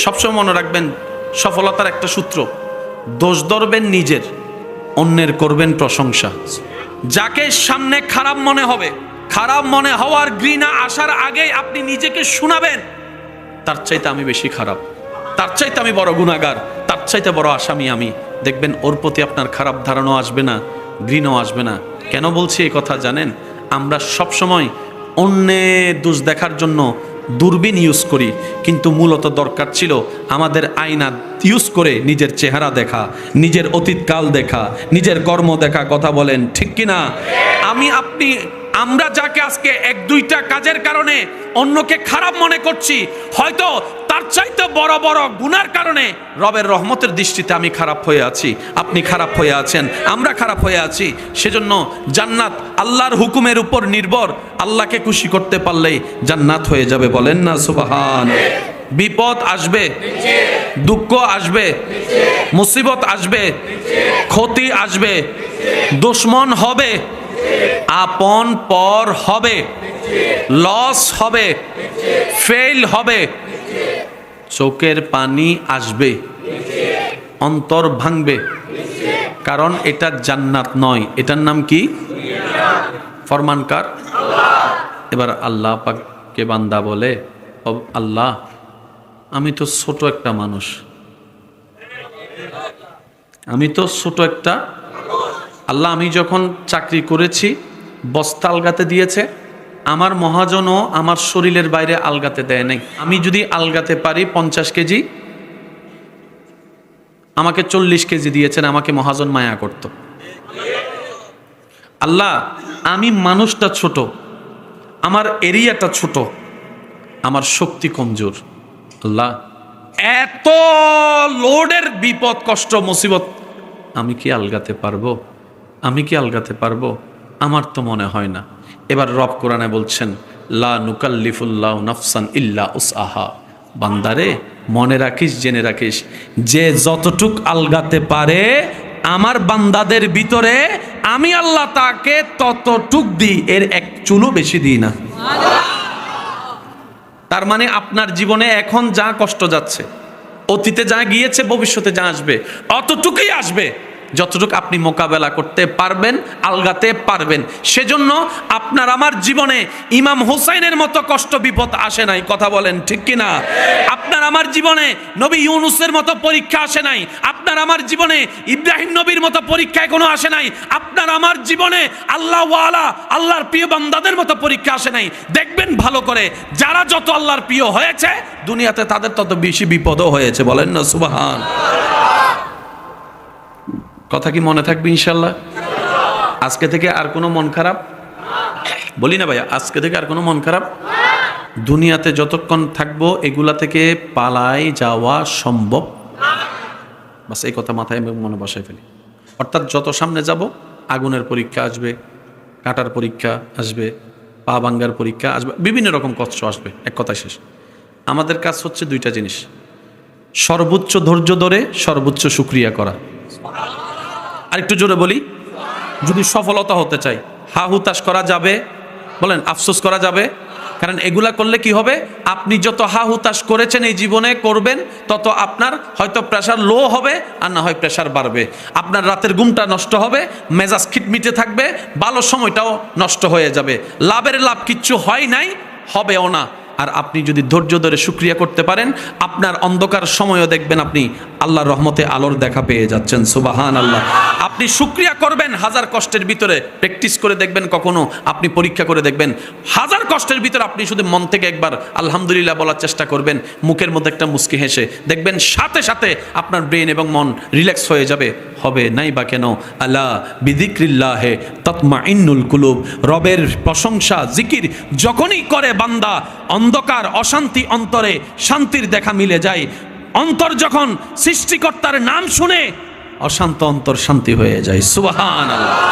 সবসময় মনে রাখবেন, সফলতার একটা সূত্র, দোষ ধরবেন নিজের, অন্যের করবেন প্রশংসা। যাকে সামনে খারাপ মনে হবে, খারাপ মনে হওয়ার ঘৃণা আসার আগেই আপনি নিজেকে শোনাবেন, তার চাইতে আমি বেশি খারাপ, তার চাইতে আমি বড় গুনাহগার, তার চাইতে বড় আসামি আমি। দেখবেন ওর প্রতি আপনার খারাপ ধারণা আসবে না, ঘৃণাও আসবে না। কেন বলছি এই কথা জানেন? আমরা সবসময় অন্যের দোষ দেখার জন্য দূরবীন ইউজ করি, কিন্তু মূলত দরকার ছিল আমাদের আয়না ইউজ করে নিজের চেহারা দেখা, নিজের অতীতকাল দেখা, নিজের কর্ম দেখা। কথা বলেন ঠিক কিনা? আমরা যাকে আজকে এক দুইটা কাজের কারণে অন্যকে খারাপ মনে করছি, হয়তো তার চাইতে বড় বড় গুনার কারণে রবের রহমতের দৃষ্টিতে আমি খারাপ হয়ে আছি, আপনি খারাপ হয়ে আছেন, আমরা খারাপ হয়ে আছি। সেজন্য জান্নাত আল্লাহর হুকুমের উপর নির্ভর। আল্লাহকে খুশি করতে পারলেই জান্নাত হয়ে যাবে। বলেন না সুবহান। বিপদ আসবে, দুঃখ আসবে, মুসিবত আসবে, ক্ষতি আসবে, দুশ্মন হবে, আপন পর হবে, লস হবে, ফেল হবে, চোখের পানি আসবে, অন্তর ভাঙবে, কারণ এটা জান্নাত নয়, এটার নাম কি? ফরমানকার এবার আল্লাহ পাককে বান্দা বলে, আল্লাহ আমি তো ছোট একটা মানুষ, আমি তো ছোট একটা আল্লাহ, আমি যখন চাকরি করেছি বস্তা আলগাতে দিয়েছে, আমার মহাজনও আমার শরীরের বাইরে আলগাতে দেয় নাই। আমি যদি আলগাতে পারি 50 কেজি, আমাকে 40 কেজি দিয়েছেন, আমাকে মহাজন মায়া করত। আল্লাহ আমি মানুষটা ছোট, আমার এরিয়াটা ছোট, আমার শক্তি কমজোর। আল্লাহ এত লোডের বিপদ কষ্ট মুসিবত আমি কি আলগাতে পারবো? আমি কি আলগাতে পারবো? আমার তো মনে হয় না। এবার রব কোরআনে বলছেন, লা নুকাল্লিফুল্লাহু নাফসান ইল্লা উসআহা। বান্দারে মনে রাখিস, জেনে রাখিস, যে যতটুক আলগাতে পারে আমার বান্দাদের ভিতরে আমি আল্লাহ তাকে ততটুক দিই, এর এক চুলও বেশি দিই না। তার মানে আপনার জীবনে এখন যা কষ্ট যাচ্ছে, অতীতে যা গিয়েছে, ভবিষ্যতে যা আসবে, অতটুকুই আসবে যতটুকু আপনি মোকাবেলা করতে পারবেন, আলগাতে পারবেন। সেজন্য আপনার আমার জীবনে ইমাম হুসাইনের মতো কষ্ট বিপদ আসে নাই। কথা বলেন ঠিক কিনা? আপনার আমার জীবনে নবী ইউনুসের মতো পরীক্ষা আসে নাই। আপনার আমার জীবনে ইব্রাহিম নবীর মতো পরীক্ষা এখনো আসে নাই। আপনার আমার জীবনে আল্লাহ ওয়ালা, আল্লাহর প্রিয় বান্দাদের মতো পরীক্ষা আসে নাই। দেখবেন ভালো করে, যারা যত আল্লাহর প্রিয় হয়েছে দুনিয়াতে তাদের তত বেশি বিপদও হয়েছে। বলেন না সুবহান। কথা কি মনে থাকবে ইনশাল্লাহ? আজকে থেকে আর কোনো মন খারাপ বলি না ভাইয়া, আজকে থেকে আর কোনো মন খারাপ দুনিয়াতে যতক্ষণ থাকবো এগুলা থেকে পালাই যাওয়া সম্ভব। বাস এই কথা মাথায় মনে বসায় ফেলি। অর্থাৎ যত সামনে যাব আগুনের পরীক্ষা আসবে, কাটার পরীক্ষা আসবে, পা ভাঙ্গার পরীক্ষা আসবে, বিভিন্ন রকম কষ্ট আসবে। এক কথায় শেষ। আমাদের কাজ হচ্ছে দুইটা জিনিস, সর্বোচ্চ ধৈর্য ধরে সর্বোচ্চ শুকরিয়া করা। আরেকটু জোরে বলি, যদি সফলতা হতে চাই হা হুতাশ করা যাবে? বলেন আফসোস করা যাবে? কারণ এগুলা করলে কি হবে, আপনি যত হা হুতাশ করেছেন এই জীবনে করবেন, তত আপনার হয়তো প্রেশার লো হবে, আর না হয় প্রেশার বাড়বে। আপনার রাতের ঘুমটা নষ্ট হবে, মেজাজ খিটমিটে থাকবে, ভালো সময়টাও নষ্ট হয়ে যাবে। লাভের লাভ কিচ্ছু হয় নাই, হবেও না। আর আপনি যদি ধৈর্য ধরে শুকরিয়া করতে পারেন, আপনার অন্ধকার সময়ও দেখবেন আপনি আল্লাহর রহমতে আলোর দেখা পেয়ে যাচ্ছেন। সুবহান আল্লাহ। আপনি শুকরিয়া করবেন হাজার কষ্টের ভিতরে, প্র্যাকটিস করে দেখবেন, কখনো আপনি পরীক্ষা করে দেখবেন, হাজার কষ্টের ভিতরে আপনি শুধু মন থেকে একবার আলহামদুলিল্লাহ বলার চেষ্টা করবেন, মুখের মধ্যে একটা মুস্কি হেসে দেখবেন সাথে সাথে আপনার ব্রেন এবং মন রিল্যাক্স হয়ে যাবে। হবে নাই বা কেন, আলা বিযিক্রিল্লাহি তাতমাইন্নুল কুলুব। রবের প্রশংসা জিকির যখনই করে বান্দা, অন্ধকার অশান্তি অন্তরে শান্তির দেখা মিলে যায়। অন্তর যখন সৃষ্টিকর্তার নাম শুনে, অশান্ত অন্তর শান্তি হয়ে যায়। সুবহানাল্লাহ।